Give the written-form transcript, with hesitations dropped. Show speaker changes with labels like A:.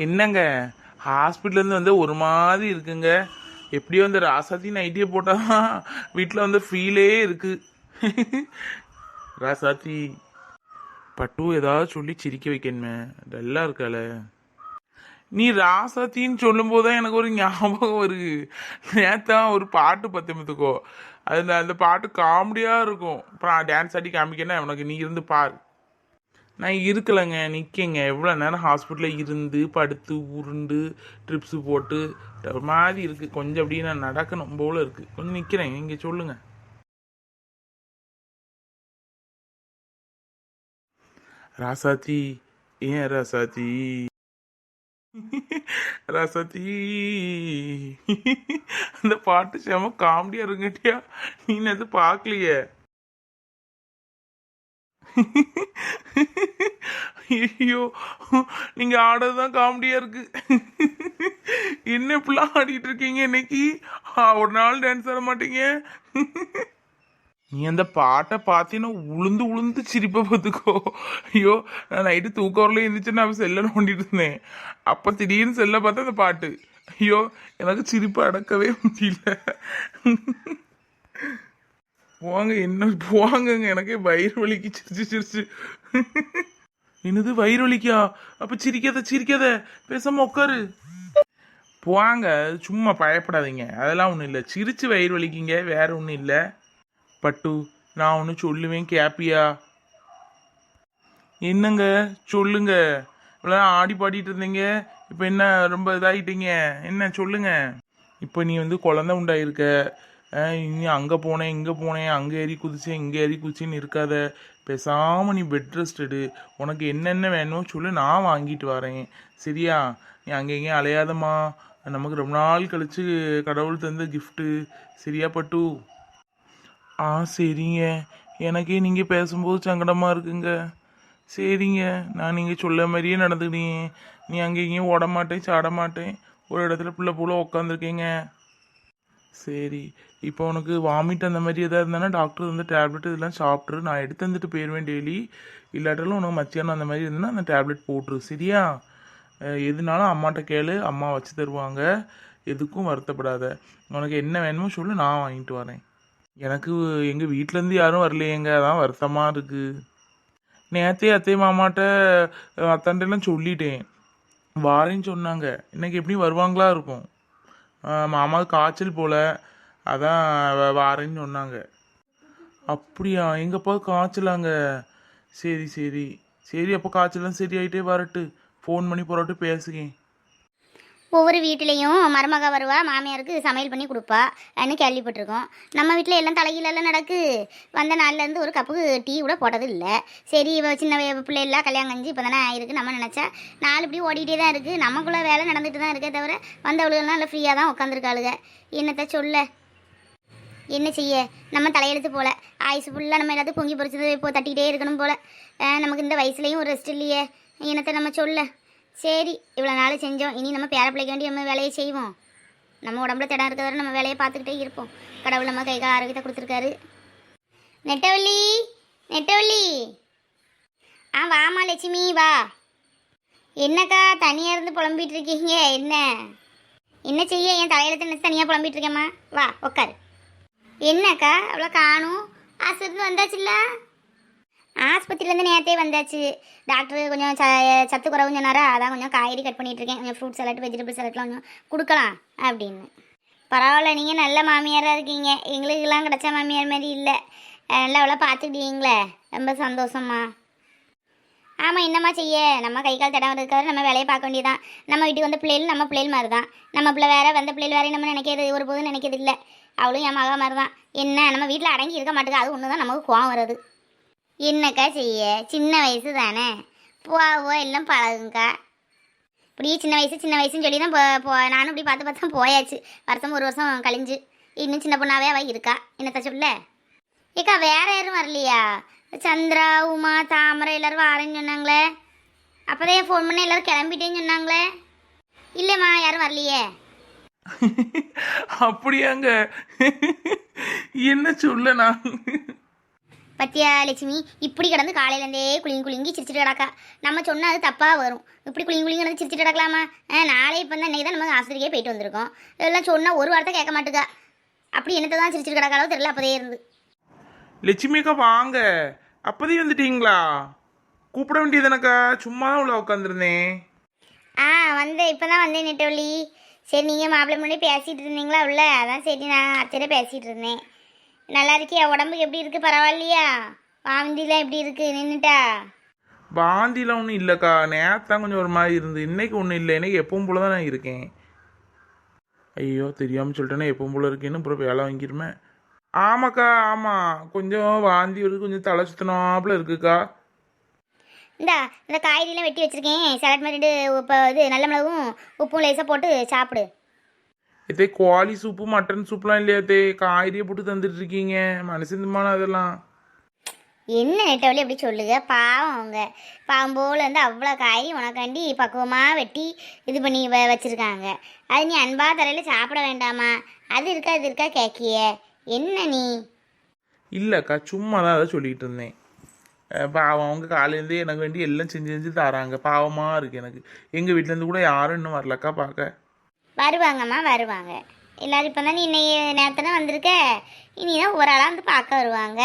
A: என்னங்க ஹாஸ்பிட்டல்லேருந்து வந்து ஒரு மாதிரி இருக்குங்க. எப்படியோ அந்த ராசாத்தி நைட்டியை போட்டால் வீட்டில் வந்து ஃபீலே இருக்கு. ராசாத்தி பட்டு ஏதாவது சொல்லி சிரிக்க வைக்கணுமே, டல்லா இருக்கால. நீ ராசாத்தின்னு சொல்லும் போதுதான் எனக்கு ஒரு ஞாபகம் வருது. நேத்தான் ஒரு பாட்டு பத்திமத்துக்கோ, அதில் அந்த பாட்டு காமெடியாக இருக்கும். அப்புறம் டான்ஸ் ஆடி காமிக்கன்னா உனக்கு நீ இருந்து பார். நான் இருக்கலைங்க, நிற்கேங்க. எவ்வளோ நேரம் ஹாஸ்பிட்டலில் இருந்து படுத்து உருண்டு ட்ரிப்ஸு போட்டு ஒரு மாதிரி இருக்குது. கொஞ்சம் அப்படியே நான் நடக்கணும் போல இருக்குது. கொஞ்சம் நிற்கிறேன், இங்கே சொல்லுங்கள். ராசாத்தி, ஏன் ராசாத்தி, ராசாத்தி, அந்த பாட்டு செம காமெடியாக இருங்கட்டியா. நீ அது பார்க்கலையே. ஐயோ, நீங்க ஆடுறதுதான் காமெடியா இருக்கு. என்ன இப்படிலாம் ஆடிட்டு இருக்கீங்க இன்னைக்கு? ஒரு நாள் டான்ஸ் ஆட மாட்டீங்க? நீ அந்த பாட்டை பார்த்தீங்கன்னா உளுந்து உளுந்து சிரிப்பை பார்த்துக்கோ. ஐயோ, நான் நைட்டு தூக்கம் வரல இருந்துச்சு, நான் செல்ல நோண்டிட்டு இருந்தேன். அப்போ திடீர்னு செல்ல பார்த்தா அந்த பாட்டு. ஐயோ, எனக்கு சிரிப்பு அடக்கவே முடியல. போங்க, என்ன போங்கங்க, எனக்கே வயிறு வலிக்கு சிரிச்சு சிரிச்சு. என்னது வயிறு வலிக்கா? அப்ப சிரிக்காத சிரிக்காத, பேசாம உட்காரு. போங்க, சும்மா பயப்படாதீங்க, அதெல்லாம் ஒன்றும் இல்லை. சிரிச்சு வயிறு வலிக்கிங்க, வேற ஒன்றும் இல்லை. பட்டு, நான் ஒன்று சொல்லுவேன் கேப்பியா? என்னங்க சொல்லுங்க. இவ்வளோ ஆடி பாடிட்டு இருந்தீங்க, இப்போ என்ன ரொம்ப இதாகிட்டீங்க? என்ன சொல்லுங்க. இப்போ நீ வந்து குழந்தை உண்டாயிருக்க, இனி அங்கே போனேன் இங்கே போனேன், அங்கே ஏறி குதிச்சேன் இங்கே ஏறி குதிச்சின்னு இருக்காத. பேசாமல் நீ பெட் ரெஸ்ட் எடு. உனக்கு என்னென்ன வேணுமோ சொல்லு, நான் வாங்கிட்டு வரேன். சரியா? நீ அங்கே எங்கேயும் அலையாதம்மா. நமக்கு ரொம்ப நாள் கழிச்சு கடவுள் தந்த கிஃப்ட்டு. சரியா பட்டு? ஆ சரிங்க. எனக்கே நீங்கள் பேசும்போது சங்கடமாக இருக்குங்க. சரிங்க, நான் நீங்கள் சொல்ல மாதிரியே நடந்துக்கிட்டீங்க. நீ அங்கே இங்கேயும் ஓட மாட்டேன் சாட மாட்டேன், ஒரு இடத்துல பிள்ளை போல உட்காந்துருக்கீங்க. சரி, இப்போ உனக்கு வாமிட் அந்த மாதிரி எதாவது இருந்தானா டாக்டர் வந்து டேப்லெட் இதெல்லாம் சாப்பிட்ரு. நான் எடுத்து வந்துட்டு போயிடுவேன் டெய்லி. இல்லாட்டாலும் உனக்கு மத்தியானம் அந்த மாதிரி இருந்ததுன்னா அந்த டேப்லெட் போட்டுரு. சரியா? எதுனாலும் அம்மாட்ட கேளு, அம்மா வச்சு தருவாங்க. எதுக்கும் வருத்தப்படாத. உனக்கு என்ன வேணுமோ சொல்லு, நான் வாங்கிட்டு வரேன். எனக்கு எங்கள் வீட்டிலேருந்து யாரும் வரலையேங்க, அதான் வருத்தமாக இருக்குது. நேற்றே அத்தை மாமாட்ட அத்தாண்டெல்லாம் சொல்லிட்டேன், வாரேன்னு சொன்னாங்க. இன்னைக்கு எப்படியும் வருவாங்களா இருக்கும். மாமாவுக்கு காய்ச்சல் போல், அதான் வாரேன்னு சொன்னாங்க. அப்படியா? எங்கப்பா காய்ச்சலாங்க? சரி சரி சரி, அப்போ காய்ச்சலாம் சரியாயிட்டே வரட்டு. ஃபோன் பண்ணி போராட்டு பேசுகிறேன்.
B: ஒவ்வொரு வீட்டிலையும் மருமக வருவா, மாமியாருக்கு சமையல் பண்ணி கொடுப்பா அப்படின்னு கேள்விப்பட்டிருக்கோம். நம்ம வீட்டில் எல்லாம் தலைகீழெல்லாம் நடக்கு. வந்த நாள்லேருந்து ஒரு கப்புக்கு டீ கூட போட்டது இல்லை. சரி, இவ சின்ன பிள்ளைலாம் கல்யாணம் கஞ்சி இப்போ தானே ஆயிருக்கு, நம்ம நினச்சா நாலு இப்படி ஓடிட்டே தான் இருக்குது. நமக்குள்ளே வேலை நடந்துட்டு தான் இருக்கே தவிர வந்தவளுகெல்லாம் இல்லை, ஃப்ரீயாக தான் உட்காந்துருக்காளுங்க. என்னத்தை சொல்ல, என்ன செய்ய? நம்ம தலையெழுத்து போல ஆயுசு ஃபுல்லாக நம்ம எல்லாத்தையும் பொங்கி பொறிச்சது இப்போ தட்டிக்கிட்டே இருக்கணும் போல். நமக்கு இந்த வயசுலேயும் ஒரு ரெஸ்ட் இல்லையே, என்னத்தை நம்ம சொல்ல. சரி, இவ்வளோ நாள் செஞ்சோம், இனி நம்ம பேர பிள்ளைக்க வேண்டிய நம்ம வேலையை செய்வோம். நம்ம உடம்புல திடம் இருக்கிறவரை நம்ம வேலையை பார்த்துக்கிட்டே இருப்போம். கடவுள் நம்ம கை கால் ஆரோக்கியத்தை கொடுத்துருக்காரு. நெட்டவள்ளி, நெட்டவள்ளி, வாமா லட்சுமி வா. என்னக்கா தனியாக இருந்து புலம்பிகிட்டு இருக்கீங்க? என்ன என்ன செய்ய? என் தலையில நினச்சி தனியாக புலம்பிகிட்டு இருக்கேம்மா. வா உட்காரு. என்னக்கா அவ்வளோ காணும்? ஆஸ்பத்திரி வந்தாச்சுல்ல? ஆஸ்பத்திரியிலேருந்து நேரத்தே வந்தாச்சு. டாக்டர் கொஞ்சம் சத்து குறவுன்னு சொன்னாரா, அதான் கொஞ்சம் காய்கறி கட் பண்ணிகிட்ருக்கேன். கொஞ்சம் ஃப்ரூட் சலாட் வெஜிடபிள் சலாட்லாம் கொஞ்சம் கொடுக்கலாம் அப்படின்னு. பரவாயில்ல, நீங்கள் நல்ல மாமியாராக இருக்கீங்க. எங்களுக்கெல்லாம் கிடச்ச மாமியார் மாதிரி இல்லை. நல்லா அவ்வளோ பார்த்துக்கிட்டீங்களே, ரொம்ப சந்தோஷம்மா. ஆமாம், என்னம்மா செய்ய? நம்ம கை கால் தடம் இருக்கிறது நம்ம வேலையை பார்க்க வேண்டியதான். நம்ம வீட்டுக்கு வந்த பிள்ளைகள் நம்ம பிள்ளைகள் மாதிரி தான். நம்ம பிள்ளை வேறு, வந்த பிள்ளைகள் வேறு நம்ம நினைக்கிறது ஒரு போதும் நினைக்கிறது இல்லை. அவளும் என் மகா மாதிரி தான். என்ன, நம்ம வீட்டில் அடங்கி இருக்க மாட்டேங்க, அது ஒன்று தான் நமக்கு கோவம் வருது. என்னக்கா செய்ய? சின்ன வயசு தானே, போவோ எல்லாம் பழகுங்கக்கா. இப்படியே சின்ன வயசுன்னு சொல்லி தான் நானும் இப்படி பார்த்து பார்த்தா போயாச்சு. வருஷம் ஒரு வருஷம் கழிஞ்சு இன்னும் சின்ன பொண்ணாவே அவள் இருக்கா. என்னத்த சொல்ல? ஏக்கா வேற யாரும் வரலையா? சந்திரா, உமா, தாமரை எல்லோரும் வரேன்னு சொன்னாங்களே. அப்போதான் ஃபோன் பண்ண எல்லோரும் கிளம்பிட்டேன்னு சொன்னாங்களே. இல்லைம்மா, யாரும் வரலையே.
A: அப்படியாங்க? என்ன சொல்ல நான்?
B: பத்தியா லட்சுமி இப்படி கிடந்து காலையிலேருந்தே குலுங்கி சிரிச்சிட்டு கிடக்கா. நம்ம சொன்னால் அது தப்பாக வரும். இப்படி குலுங்கி கிடந்து சிரிச்சிட்டு கிடக்கலாமா? நாளே இப்போ தான் இன்றைக்கி தான் நம்ம ஆசிரியரே போயிட்டு வந்திருக்கோம். இதெல்லாம் சொன்னால் ஒரு வார்த்தை கேட்க மாட்டுக்கா. அப்படி என்னத்தை தான் சிரிச்சிட்டு கிடக்காலோ தெரியல. அப்போதே இருந்து
A: லட்சுமி அக்கா வாங்க. அப்போதே வந்துட்டீங்களா? கூப்பிட வேண்டியதுனக்கா, சும்மா தான் உள்ள உட்காந்துருந்தேன்.
B: வந்தேன், இப்போ தான் வந்தேன் நெட்டவள்ளி. சரி, நீங்கள் மாப்பிள்ளை முன்னாடி பேசிகிட்டு இருந்தீங்களா உள்ள? அதான் சரி நான் அத்தையில பேசிகிட்டு இருந்தேன். நல்லா இருக்கியா? உடம்புக்கு எப்படி இருக்குது? பரவாயில்லையா? வாந்திலாம் எப்படி இருக்குது? நின்றுட்டா?
A: வாந்திலாம் ஒன்றும் இல்லைக்கா, நேற்று தான் கொஞ்சம் ஒரு மாதிரி இருந்து, இன்னைக்கு ஒன்றும் இல்லை. எனக்கு எப்பவும் போல தான் நான் இருக்கேன். ஐயோ தெரியாமல் சொல்லிட்டேன்னா எப்பவும் போல இருக்கேன்னு அப்புறம் வேலை வாங்கிருமே. ஆமாக்கா ஆமாம், கொஞ்சம் வாந்தி வருது, கொஞ்சம் தலை சுத்தினாப்புல இருக்குக்கா.
B: இந்த காய்கறிலாம் வெட்டி வச்சுருக்கேன். சலாட் மாதிரி இப்போ இது நல்ல மிளகும் உப்பும் லேசாக போட்டு சாப்பிடு.
A: இதே கோழி சூப்பு மட்டன் சூப்லாம் இல்லையா தே? காய்கறியை போட்டு தந்துட்டு இருக்கீங்க, மனசிந்தமான அதெல்லாம்.
B: என்ன நெட்டவழி அப்படி சொல்லுங்க? பாவம் அவங்க பாவம் போல் வந்து அவ்வளோ காய் உனக்காண்டி பக்குவமாக வெட்டி இது பண்ணி வச்சுருக்காங்க. அது நீ அன்பா தரையில் சாப்பிட வேண்டாமா? அது இருக்கா கேட்கிய என்ன நீ?
A: இல்லைக்கா சும்மா தான் அதை சொல்லிகிட்டு இருந்தேன். பாவம் அவங்க காலையிலேருந்தே எனக்கு வேண்டி எல்லாம் செஞ்சு தராங்க. பாவமாக இருக்குது எனக்கு. எங்கள் வீட்டிலேருந்து கூட யாரும் இன்னும் வரலக்கா பார்க்க.
B: வருவாங்கம்மா வருவாங்க எல்லோரும். இப்போ தான் நீ இன்னைக்கு நேரத்தானே வந்திருக்க. இனிதான் ஒரு ஆளாக வந்து பார்க்க வருவாங்க.